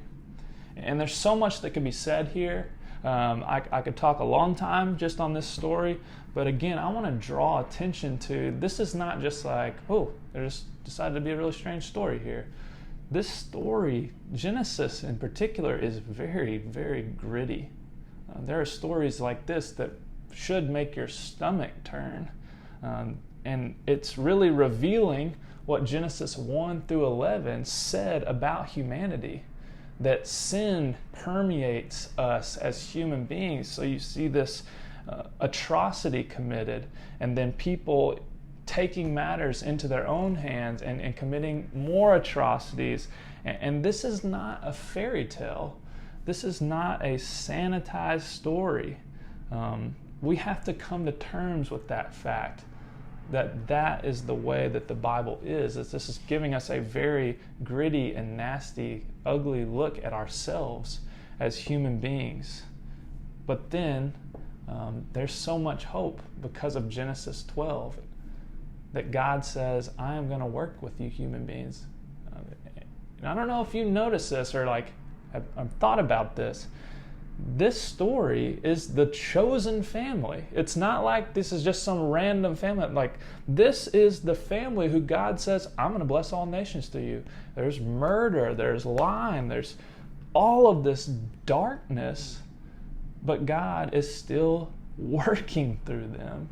And there's so much that could be said here, I could talk a long time just on this story, but again, I want to draw attention to this is not just like, oh, there just decided to be a really strange story here. This story, Genesis in particular, is very, very gritty. There are stories like this that should make your stomach turn. And it's really revealing what Genesis 1 through 11 said about humanity, that sin permeates us as human beings. So you see this atrocity committed, and then people taking matters into their own hands and committing more atrocities. And this is not a fairy tale. This is not a sanitized story. We have to come to terms with that fact, that is the way that the Bible is. This is giving us a very gritty and nasty, ugly look at ourselves as human beings. But then there's so much hope because of Genesis 12, that God says, I am going to work with you human beings. And I don't know if you notice this or I've thought about this. This story is the chosen family. It's not like this is just some random family. This is the family who God says, I'm going to bless all nations through you. There's murder, there's lying, there's all of this darkness, but God is still working through them.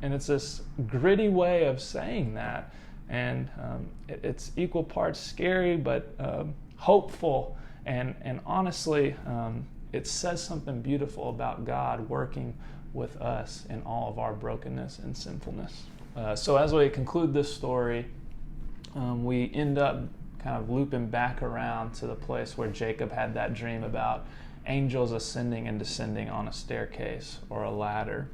And it's this gritty way of saying that. And it's equal parts scary, but hopeful. And honestly, it says something beautiful about God working with us in all of our brokenness and sinfulness. So as we conclude this story, we end up kind of looping back around to the place where Jacob had that dream about angels ascending and descending on a staircase or a ladder.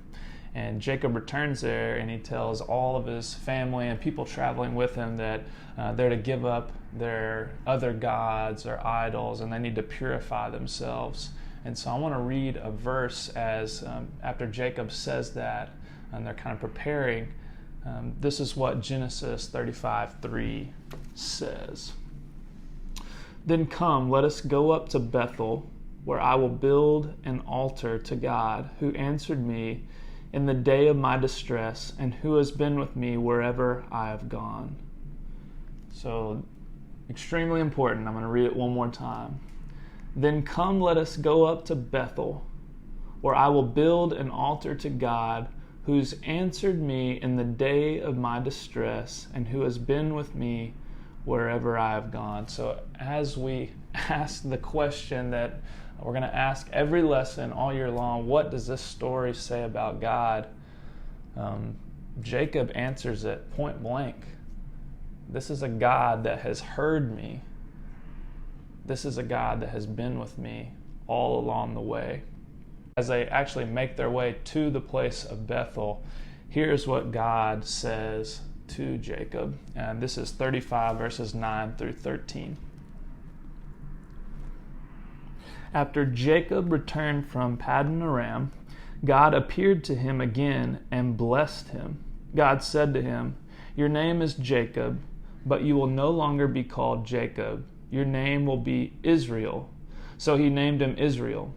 And Jacob returns there and he tells all of his family and people traveling with him that they're to give up their other gods or idols, and they need to purify themselves. And so I want to read a verse as after Jacob says that, and they're kind of preparing. This is what Genesis 35:3 says. Then come, let us go up to Bethel, where I will build an altar to God, who answered me in the day of my distress, and who has been with me wherever I have gone. So, extremely important. I'm going to read it one more time. Then come, let us go up to Bethel, where I will build an altar to God, who's answered me in the day of my distress, and who has been with me wherever I have gone. So as we ask the question that we're going to ask every lesson all year long, what does this story say about God? Jacob answers it point blank. This is a God that has heard me. This is a God that has been with me all along the way. As they actually make their way to the place of Bethel, here's what God says to Jacob. And this is 35 verses 9 through 13. After Jacob returned from Paddan Aram, God appeared to him again and blessed him. God said to him, "Your name is Jacob, but you will no longer be called Jacob. Your name will be Israel." So he named him Israel.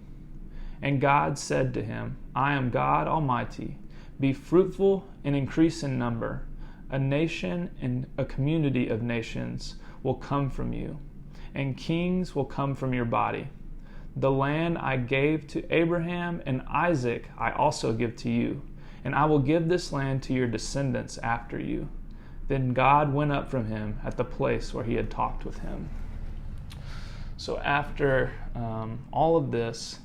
And God said to him, "I am God Almighty. Be fruitful and increase in number. A nation and a community of nations will come from you, and kings will come from your body. The land I gave to Abraham and Isaac I also give to you, and I will give this land to your descendants after you." Then God went up from him at the place where he had talked with him. So after all of this,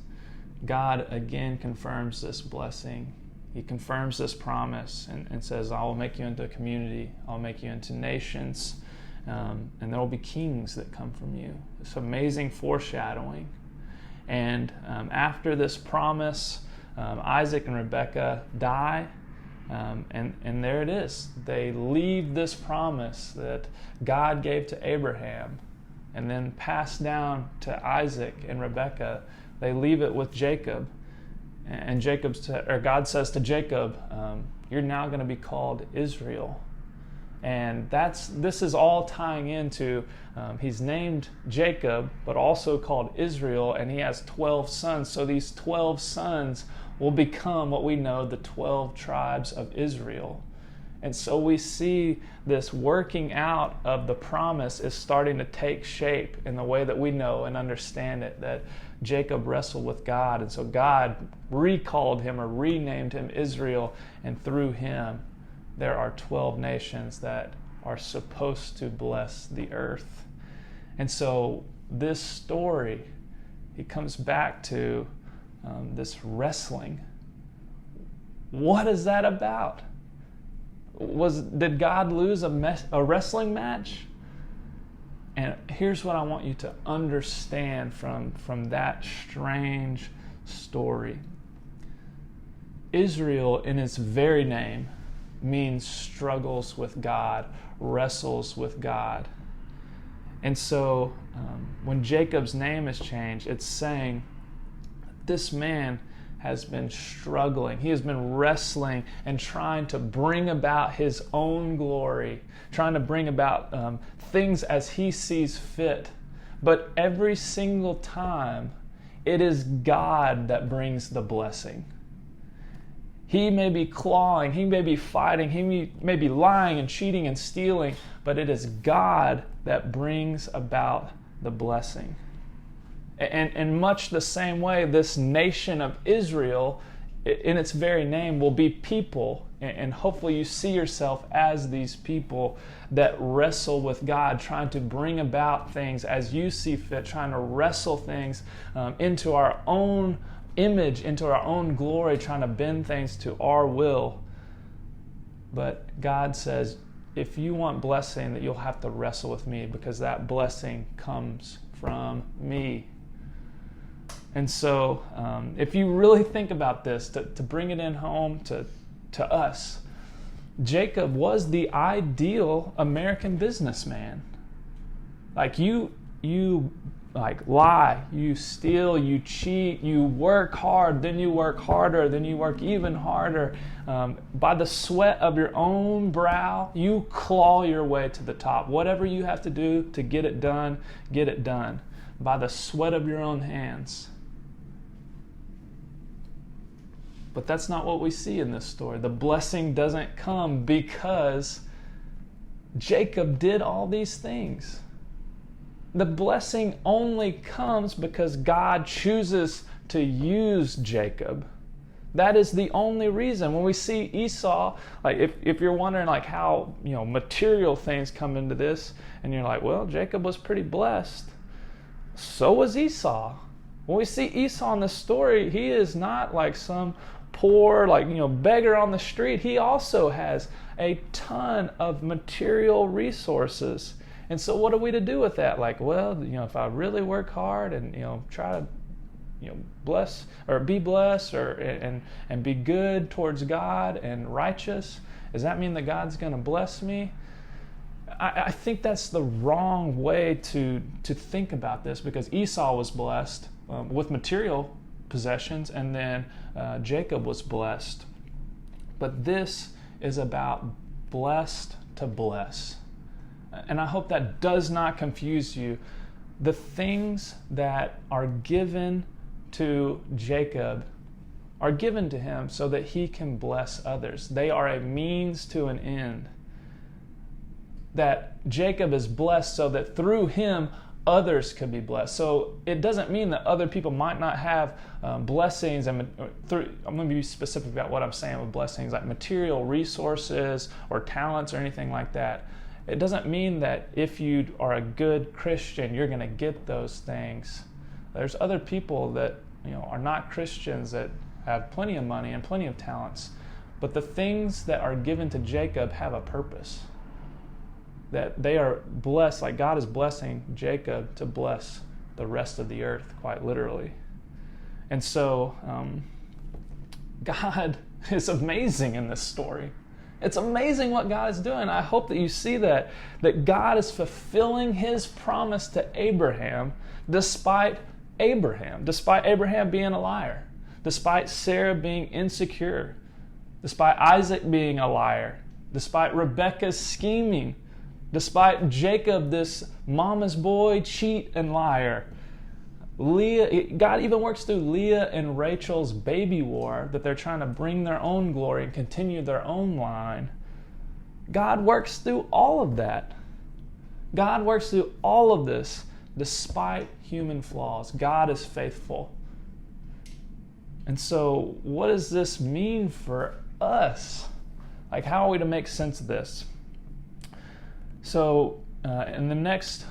God again confirms this blessing. He confirms this promise and says, "I will make you into a community. I'll make you into nations, and there will be kings that come from you." It's amazing foreshadowing. And after this promise, Isaac and Rebekah die, and there it is. They leave this promise that God gave to Abraham and then passed down to Isaac and Rebekah. They leave it with Jacob. And God says to Jacob, "You're now going to be called Israel." And this is all tying into, he's named Jacob, but also called Israel, and he has 12 sons. So these 12 sons will become what we know the 12 tribes of Israel. And so we see this working out of the promise is starting to take shape in the way that we know and understand it, that Jacob wrestled with God. And so God recalled him or renamed him Israel, and through him there are 12 nations that are supposed to bless the earth. And so this story, he comes back to this wrestling. What is that about? Did God lose a wrestling match? And here's what I want you to understand from that strange story. Israel, in its very name, means struggles with God, wrestles with God. And so when Jacob's name is changed, it's saying this man has been struggling. He has been wrestling and trying to bring about his own glory, trying to bring about things as he sees fit. But every single time, it is God that brings the blessing. He may be clawing, he may be fighting, he may be lying and cheating and stealing, but it is God that brings about the blessing. And in much the same way, this nation of Israel, in its very name, will be people, and hopefully you see yourself as these people that wrestle with God, trying to bring about things as you see fit, trying to wrestle things into our own image, into our own glory, trying to bend things to our will. But God says, if you want blessing, that you'll have to wrestle with me, because that blessing comes from me. And so if you really think about this, to bring it in home to us, Jacob was the ideal American businessman. Like you like lie, you steal, you cheat, you work hard, then you work harder, then you work even harder. By the sweat of your own brow, you claw your way to the top. Whatever you have to do to get it done, get it done. By the sweat of your own hands. But that's not what we see in this story. The blessing doesn't come because Jacob did all these things. The blessing only comes because God chooses to use Jacob. That is the only reason. When we see Esau, like if you're wondering like how material things come into this, and you're like, well, Jacob was pretty blessed. So was Esau. When we see Esau in this story, he is not like some poor, beggar on the street. He also has a ton of material resources. And so what are we to do with that? If I really work hard and, try to, bless or be blessed and be good towards God and righteous, does that mean that God's going to bless me? I think that's the wrong way to think about this, because Esau was blessed with material possessions, and then Jacob was blessed. But this is about blessed to bless. And I hope that does not confuse you. The things that are given to Jacob are given to him so that he can bless others. They are a means to an end. That Jacob is blessed so that through him others could be blessed. So it doesn't mean that other people might not have blessings. I'm going to be specific about what I'm saying with blessings, like material resources or talents or anything like that. It doesn't mean that if you are a good Christian, you're going to get those things. There's other people that are not Christians that have plenty of money and plenty of talents. But the things that are given to Jacob have a purpose. That they are blessed, like God is blessing Jacob to bless the rest of the earth, quite literally. And so God is amazing in this story. It's amazing what God is doing. I hope that you see that God is fulfilling his promise to Abraham despite Abraham being a liar, despite Sarah being insecure, despite Isaac being a liar, despite Rebekah's scheming, despite Jacob, this mama's boy, cheat and liar. God even works through Leah and Rachel's baby war, that they're trying to bring their own glory and continue their own line. God works through all of that. God works through all of this despite human flaws. God is faithful. And so what does this mean for us? Like, how are we to make sense of this? So in the next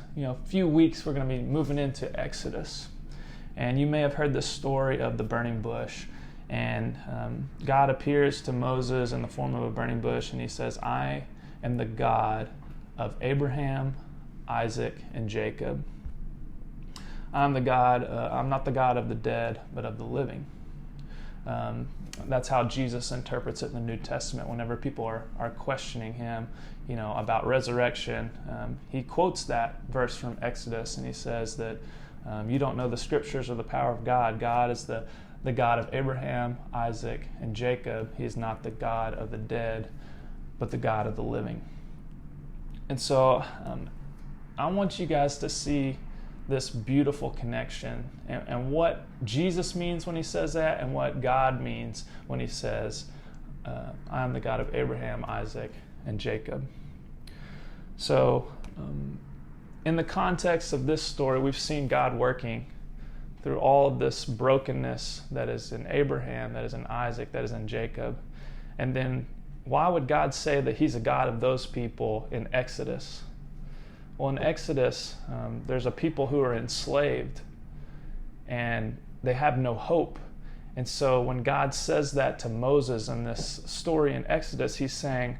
few weeks, we're going to be moving into Exodus. And you may have heard the story of the burning bush. And God appears to Moses in the form of a burning bush, and he says, I am the God of Abraham, Isaac, and Jacob. I'm not the God of the dead, but of the living. That's how Jesus interprets it in the New Testament. Whenever people are questioning him, about resurrection, he quotes that verse from Exodus, and he says that you don't know the scriptures or the power of God. God is the God of Abraham, Isaac, and Jacob. He is not the God of the dead, but the God of the living. And so I want you guys to see this beautiful connection and what Jesus means when he says that, and what God means when he says, I am the God of Abraham, Isaac, and Jacob. So in the context of this story, we've seen God working through all of this brokenness that is in Abraham, that is in Isaac, that is in Jacob. And then why would God say that he's a God of those people in Exodus? Well, in Exodus, there's a people who are enslaved and they have no hope. And so when God says that to Moses in this story in Exodus, he's saying,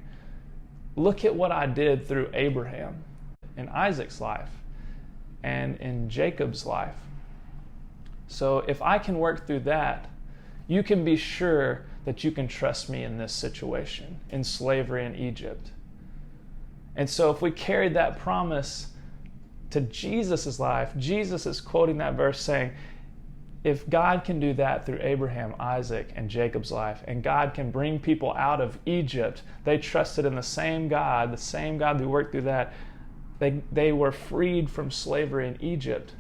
look at what I did through Abraham, in Isaac's life, and in Jacob's life. So if I can work through that, you can be sure that you can trust me in this situation, in slavery in Egypt. And so if we carry that promise to Jesus' life, Jesus is quoting that verse saying, if God can do that through Abraham, Isaac, and Jacob's life, and God can bring people out of Egypt, they trusted in the same God who worked through that. They were freed from slavery in Egypt.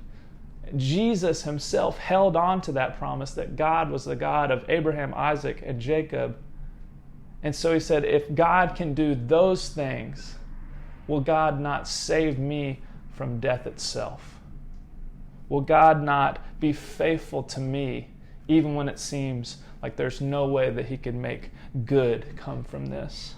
Jesus himself held on to that promise that God was the God of Abraham, Isaac, and Jacob. And so he said, if God can do those things, will God not save me from death itself? Will God not be faithful to me even when it seems like there's no way that he could make good come from this?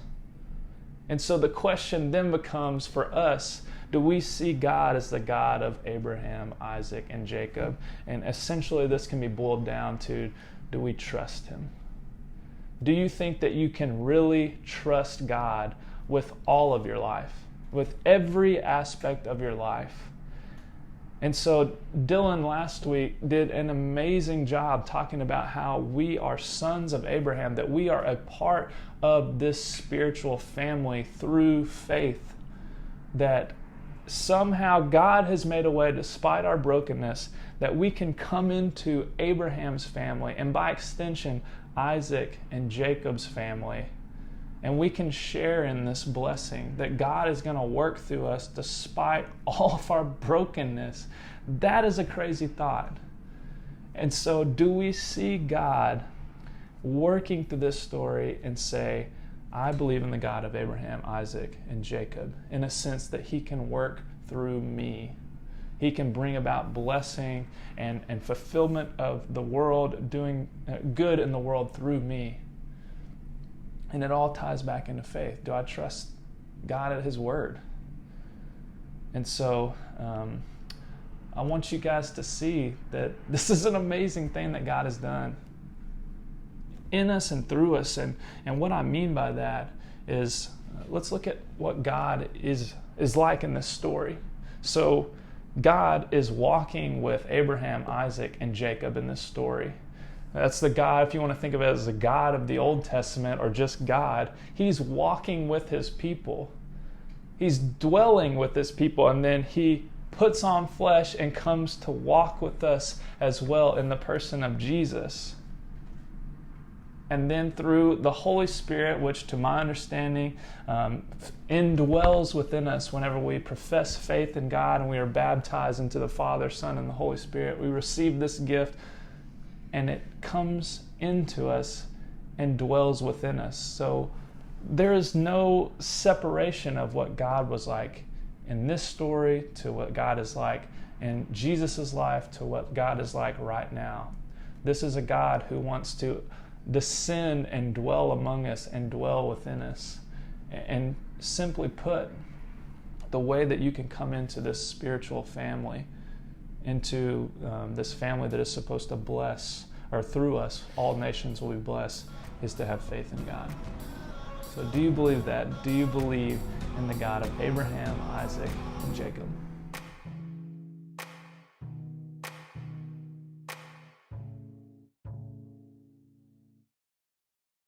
And so the question then becomes for us, do we see God as the God of Abraham, Isaac, and Jacob? And essentially this can be boiled down to, do we trust him? Do you think that you can really trust God with all of your life, with every aspect of your life? And so Dylan last week did an amazing job talking about how we are sons of Abraham, that we are a part of this spiritual family through faith, that somehow God has made a way, despite our brokenness, that we can come into Abraham's family, and by extension, Isaac and Jacob's family. And we can share in this blessing that God is going to work through us despite all of our brokenness. That is a crazy thought. And so do we see God working through this story and say, I believe in the God of Abraham, Isaac, and Jacob, in a sense that he can work through me. He can bring about blessing and fulfillment of the world, doing good in the world through me. And it all ties back into faith. Do I trust God at his word? And so I want you guys to see that this is an amazing thing that God has done in us and through us. And what I mean by that is, let's look at what God is like in this story. So God is walking with Abraham, Isaac, and Jacob in this story. That's the God, if you want to think of it as the God of the Old Testament or just God. He's walking with his people. He's dwelling with his people, and then he puts on flesh and comes to walk with us as well in the person of Jesus. And then through the Holy Spirit, which to my understanding indwells within us whenever we profess faith in God and we are baptized into the Father, Son, and the Holy Spirit, we receive this gift and it comes into us and dwells within us. So there is no separation of what God was like in this story to what God is like in Jesus' life to what God is like right now. This is a God who wants to descend and dwell among us and dwell within us. And simply put, the way that you can come into this spiritual family, into this family that is supposed to bless, or through us, all nations will be blessed, is to have faith in God. So do you believe that? Do you believe in the God of Abraham, Isaac, and Jacob?